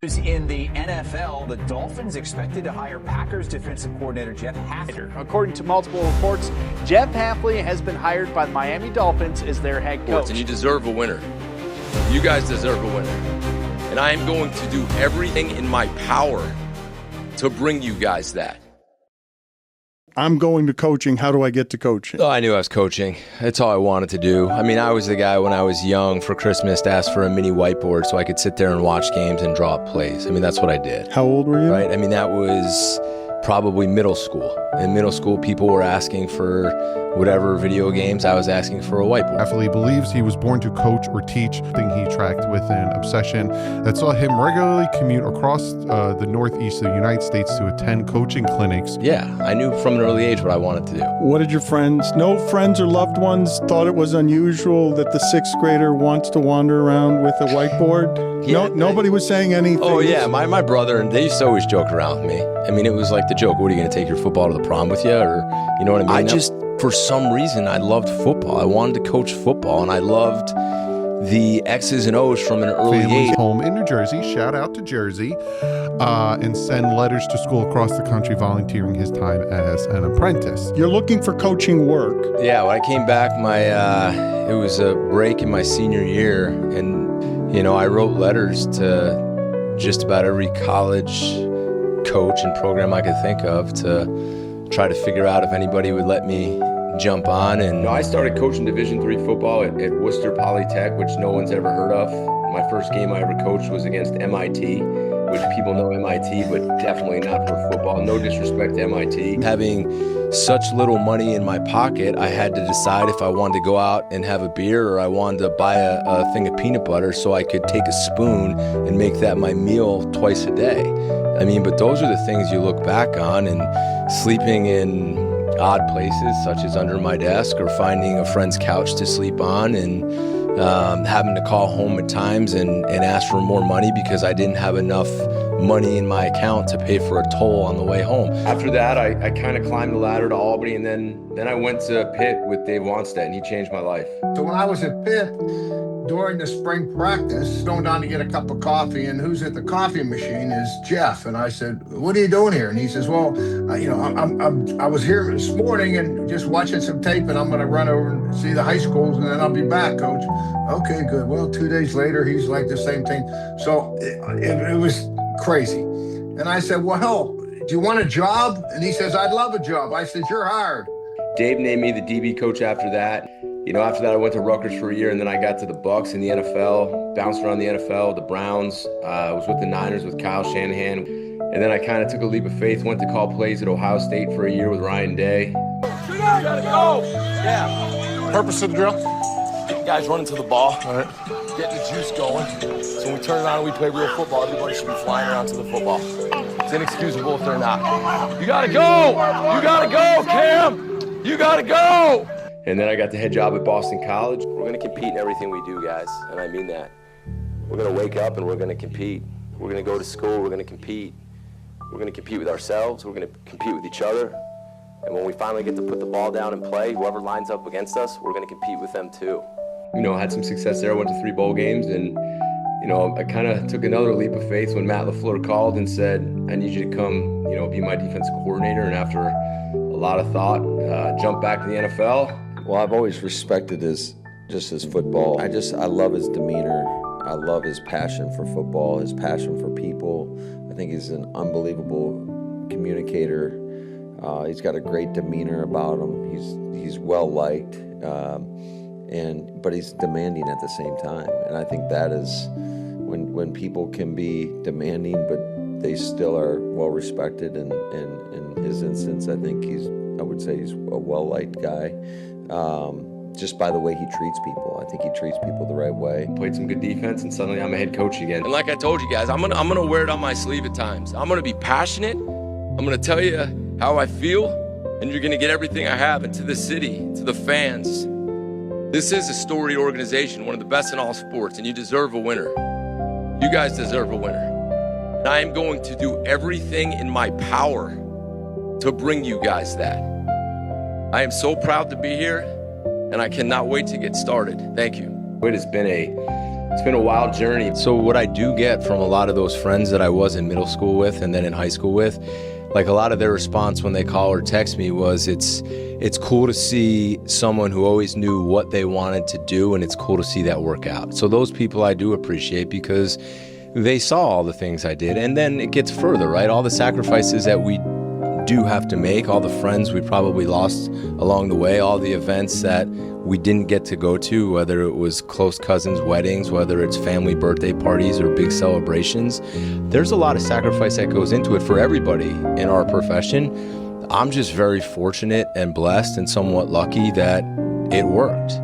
In the NFL, the Dolphins expected to hire Packers defensive coordinator Jeff Hafley. According to multiple reports, Jeff Hafley has been hired by the Miami Dolphins as their head coach. And you deserve a winner. You guys deserve a winner. And I am going to do everything in my power to bring you guys that. I'm going to coaching. How do I get to coaching? Oh, I knew I was coaching. That's all I wanted to do. I mean, I was the guy when I was young for Christmas to ask for a mini whiteboard so I could sit there and watch games and draw up plays. I mean, that's what I did. How old were you? Right? I mean, that was probably middle school. In middle school, people were asking for whatever video games. I was asking for a whiteboard. Hafley believes he was born to coach or teach, thing he tracked with an obsession that saw him regularly commute across the northeast of the United States to attend coaching clinics. Yeah, I knew from an early age what I wanted to do. What did your friends, no friends or loved ones, thought it was unusual that the sixth grader wants to wander around with a whiteboard? Yeah, nobody was saying anything. Oh, yeah, my brother, and they used to always joke around with me. I mean, it was like the joke, what, are you going to take your football to the prom with you? Or, you know what I mean? For some reason, I loved football. I wanted to coach football, and I loved the X's and O's from an early age. Home in New Jersey, shout out to Jersey, and send letters to school across the country volunteering his time as an apprentice. You're looking for coaching work. Yeah, when I came back, it was a break in my senior year, and, you know, I wrote letters to just about every college coach and program I could think of to try to figure out if anybody would let me jump on. And I started coaching Division III football at Worcester Polytech, which no one's ever heard of. My first game I ever coached was against MIT, which people know MIT, but definitely not for football. No disrespect to MIT. Having such little money in my pocket, I had to decide if I wanted to go out and have a beer or I wanted to buy a thing of peanut butter so I could take a spoon and make that my meal twice a day. I mean, but those are the things you look back on, and sleeping in odd places such as under my desk or finding a friend's couch to sleep on, and having to call home at times and ask for more money because I didn't have enough money in my account to pay for a toll on the way home. After that, I kind of climbed the ladder to Albany, and then I went to Pitt with Dave Wannstedt, and he changed my life. So when I was at Pitt, during the spring practice, going down to get a cup of coffee, and who's at the coffee machine is Jeff. And I said, "What are you doing here?" And he says, "Well, I was here this morning and just watching some tape, and I'm going to run over and see the high schools, and then I'll be back, Coach." Okay, good. Well, 2 days later, he's like the same thing. So it was crazy. And I said, "Well, hell, do you want a job?" And he says, "I'd love a job." I said, "You're hired." Dave named me the DB coach after that. You know, after that, I went to Rutgers for a year, and then I got to the Bucs in the NFL, bounced around the NFL, the Browns. I was with the Niners with Kyle Shanahan. And then I kind of took a leap of faith, went to call plays at Ohio State for a year with Ryan Day. You gotta go! Yeah. Purpose of the drill? Getting guys running to the ball, All right. getting the juice going. So when we turn around and we play real football, everybody should be flying around to the football. It's inexcusable if they're not. You gotta go! You gotta go, Cam! You gotta go! And then I got the head job at Boston College. We're going to compete in everything we do, guys, and I mean that. We're going to wake up and we're going to compete. We're going to go to school, we're going to compete. We're going to compete with ourselves, we're going to compete with each other. And when we finally get to put the ball down and play, whoever lines up against us, we're going to compete with them too. You know, I had some success there, I went to 3 bowl games, and, you know, I kind of took another leap of faith when Matt LaFleur called and said, "I need you to come, you know, be my defensive coordinator." And after a lot of thought, jumped back to the NFL. Well, I've always respected his football. I love his demeanor. I love his passion for football, his passion for people. I think he's an unbelievable communicator. He's got a great demeanor about him. He's well liked, but he's demanding at the same time. And I think that is when people can be demanding, but they still are well respected. And in his instance, I would say he's a well liked guy. Just by the way he treats people. I think he treats people the right way. Played some good defense, and suddenly I'm a head coach again. And like I told you guys, I'm gonna wear it on my sleeve at times. I'm gonna be passionate. I'm gonna tell you how I feel, and you're gonna get everything I have. And to the city, to the fans, this is a storied organization, one of the best in all sports, and you deserve a winner. You guys deserve a winner. And I am going to do everything in my power to bring you guys that. I am so proud to be here, and I cannot wait to get started. Thank you. It has been It's been a wild journey. So what I do get from a lot of those friends that I was in middle school with and then in high school with, like a lot of their response when they call or text me was it's cool to see someone who always knew what they wanted to do, and it's cool to see that work out. So those people I do appreciate because they saw all the things I did. And then it gets further, right? All the sacrifices that we do have to make, all the friends we probably lost along the way, all the events that we didn't get to go to, whether it was close cousins' weddings, whether it's family birthday parties or big celebrations. There's a lot of sacrifice that goes into it for everybody in our profession. I'm just very fortunate and blessed and somewhat lucky that it worked.